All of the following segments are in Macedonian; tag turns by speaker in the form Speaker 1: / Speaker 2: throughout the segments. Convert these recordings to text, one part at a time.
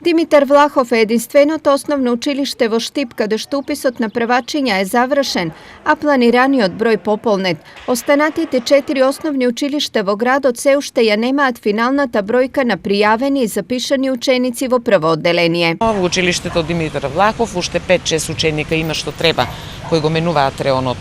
Speaker 1: Димитар Влахов е единственото основно училиште во Штип каде што уписот на првачиња е завршен, а планираниот број пополнет. Останатите 4 основни училишта во градот се уште ја немаат финалната бројка на пријавени и запишани ученици во прво одделение.
Speaker 2: Во училиштето Димитар Влахов уште 5-6 ученика има што треба, кои го менуваат реонот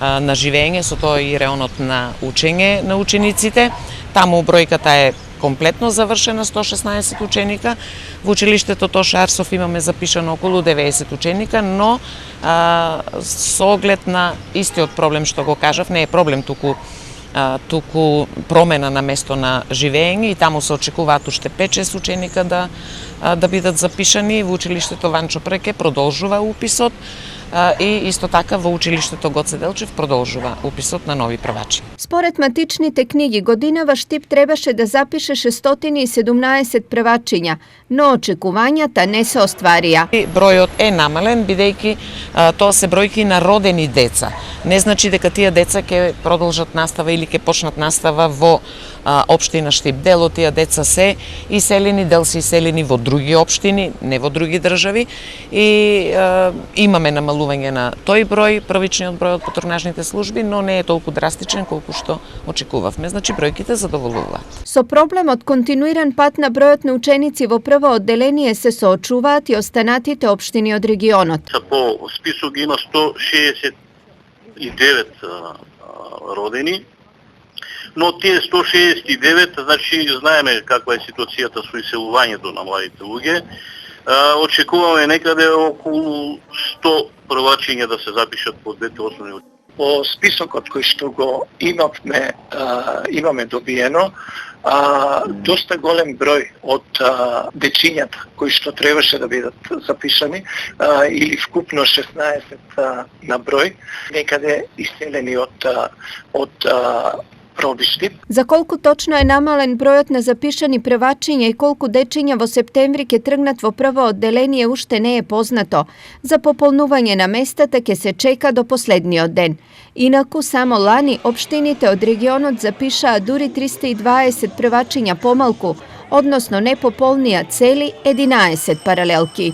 Speaker 2: на живење, со тоа и реонот на учење на учениците. Таму бројката е комплетно завршена, 116 ученика. Во училиштето Тоша Арсов имаме запишано околу 90 ученика, но со оглед на истиот проблем што го кажав, не е проблем туку промена на место на живење и таму се очекуваат уште 5-6 ученика да бидат запишани. Во училиштето Ванчо Преке продолжува уписот и исто така во училиштето Гоце Делчев продолжува уписот на нови првачи.
Speaker 1: Според матичните книги, годинава Штип требаше да запише 617 првачиња, но очекувањата не се остварија.
Speaker 2: Бројот е намален, бидејќи тоа се бројки на родени деца. Не значи дека тие деца ќе продолжат настава или ќе почнат настава во општина Штип. Дел од тие деца се иселени, дел се иселени во други општини, не во други држави и имаме намалување на тој број, првичниот број од патронажните служби, но не е толку драстичен колку што очекувавме. Значи бројките задоволуваат.
Speaker 1: Со проблемот континуиран пат на бројот на ученици во прво одделение се соочуваат и останатите општини од регионот.
Speaker 3: По список има 169 родени, но тие 169, значи знаеме каква е ситуацијата со иселувањето на младите луѓе. Очекуваме некаде околу 100 првачиња да се запишат по двете основни.
Speaker 4: По списокот кој што го имаме добиено, доста голем број од дечињата кои што требаше да бидат запишани, или вкупно 16 на број, некаде иселени од Штип.
Speaker 1: За колку точно е намален бројот на запишани првачиња и колку дечиња во септември ќе тргнат во прво одделение уште не е познато. За пополнување на местата ќе се чека до последниот ден. Инаку, само лани општините од регионот запишаа дури 320 првачиња помалку, односно не пополнија цели 11 паралелки.